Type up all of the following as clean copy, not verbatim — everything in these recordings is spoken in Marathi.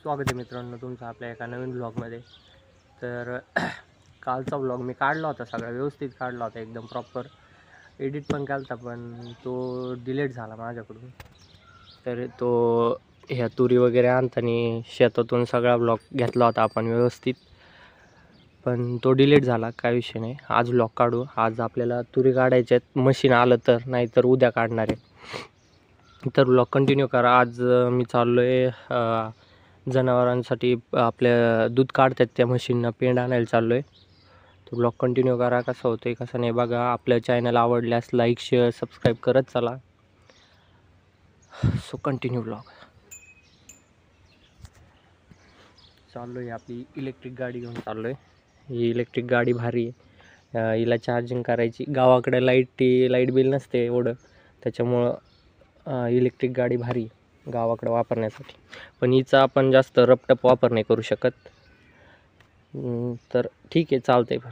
स्वागत आहे मित्रांनो तुमचं आपल्या एका नवीन ब्लॉगमध्ये। तर कालचा ब्लॉग मी काढला होता, सगळा व्यवस्थित काढला होता, एकदम प्रॉपर एडिट पण केला होता, पण तो डिलीट झाला माझ्याकडून। तर तो ह्या तुरी वगैरे आणताना शेतातून सगळा ब्लॉग घेतला होता आपण व्यवस्थित, पण तो डिलीट झाला। काय विषय नाही, आज ब्लॉग काढू। आज आपल्याला तुरी काढायच्यात, मशीन आलं तर, नाहीतर उद्या काढणार आहे। तर ब्लॉग कंटिन्यू करा। आज मी चाललो आहे जनावरांसाठी, आपल्या दूध काढतात त्या मशीनना पेंड आणायला चाललो आहे। तो ब्लॉग कंटिन्यू करा, कसं होतं कसं नाही बघा। आपल्या चॅनल आवडल्यास लाईक शेअर सबस्क्राईब करत चला। So continue blog. चाललो आहे, आपली इलेक्ट्रिक गाडी घेऊन चाललो आहे। ही इलेक्ट्रिक गाडी भारी आहे, हिला चार्जिंग करायची। गावाकडे लाईट बिल नसते एवढं, त्याच्यामुळं इलेक्ट्रिक गाडी भारी गावाकडे वापरण्यासाठी। पण हिचा आपण जास्त रपटप वापर नाही करू शकत, तर ठीक आहे, चालतंय। पण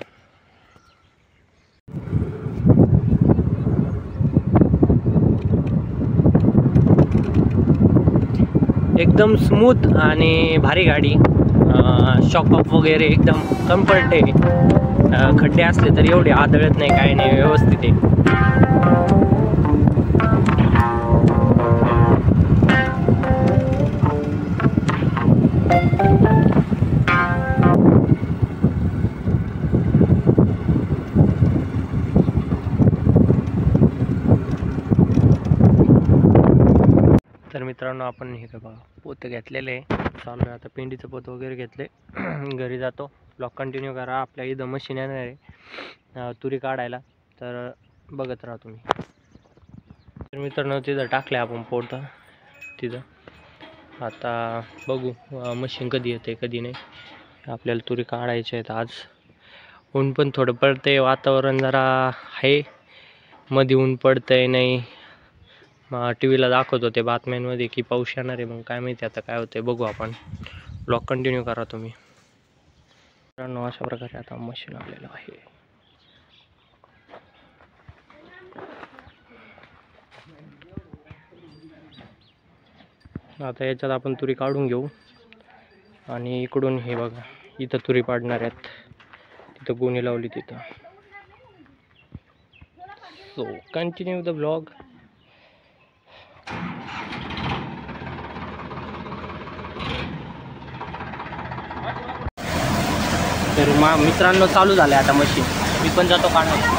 एकदम स्मूथ आणि भारी गाडी, शॉकअप वगैरे एकदम कम्फर्ट आहे। खड्डे असले तर एवढे आदळत नाही, काय नाही, व्यवस्थित आहे। तर मित्रांनो, आपण हे बघा पोतं घेतलेले आहे, चालू आहे आता पेंडीचं पोतं वगैरे घेतले, घरी जातो। ब्लॉग कंटिन्यू करा। आपल्या इथं मशीन येणार आहे तुरी काढायला, तर बघत राहा तुम्ही। तर मित्रांनो, तिथं टाकलं आपण पोतं तिथं। आता बघू मशीन कधी येते कधी नाही। आपल्याला तुरी काढायच्या आहेत आज। ऊन पण थोडं पडतंय, वातावरण जरा आहे, मध्ये ऊन पडतंय नाही। टी व्हीला दाखवत होते बातम्यांमध्ये की पाऊस येणार आहे, मग काय माहिती आता काय होते, बघू आपण। ब्लॉग कंटिन्यू करा तुम्ही। मित्रांनो, अशा प्रकारे आता मशीन आलेलं आहे। आता याच्यात आपण तुरी काढून घेऊ, आणि इकडून हे बघा इथं तुरी पाडणार आहेत, तिथं गोणी लावली तिथं। So continue the blog. तर मित्रांनो, चालू झालं आता मशीन, मी पण जातो काढायला।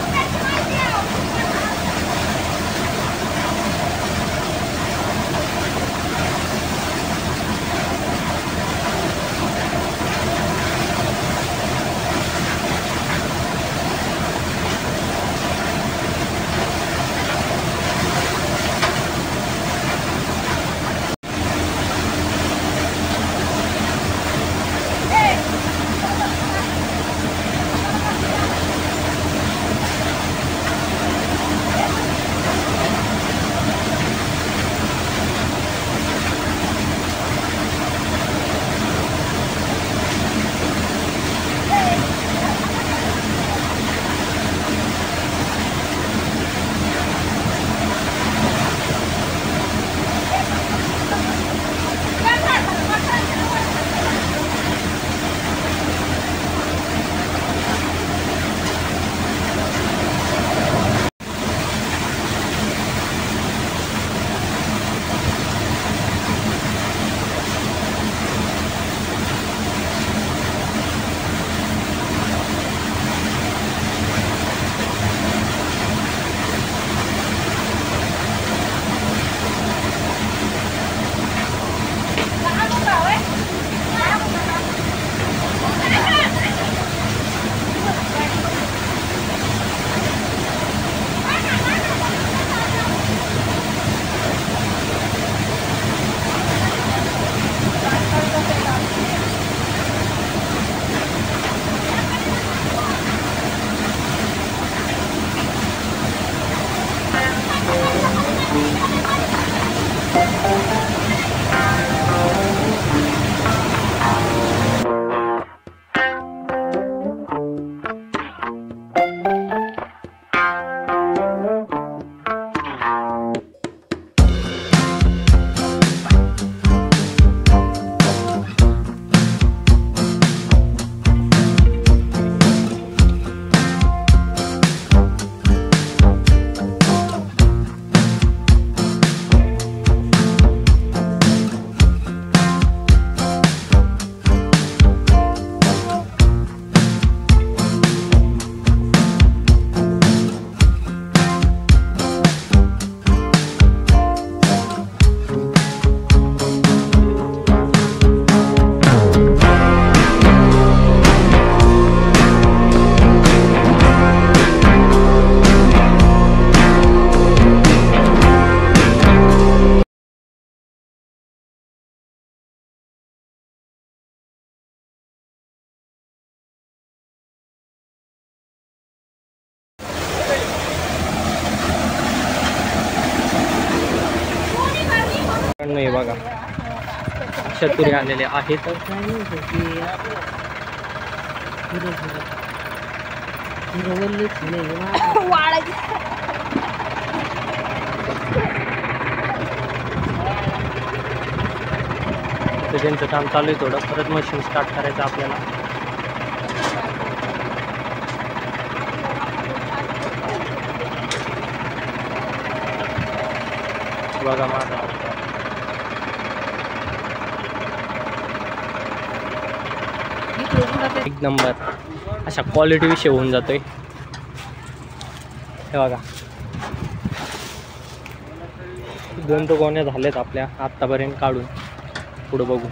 नाही बघा शतुरी आलेले आहेत. तर त्यांचं काम चालू आहे थोडं. परत मशीन स्टार्ट करायचं आपल्याला. बघा माझा एक नंबर अशा क्वालिटी विषय होऊन जातोय. हे बघा 2 गोण्या झाल्यात आपल्या आत्तापर्यंत काढून. पुढं बघू.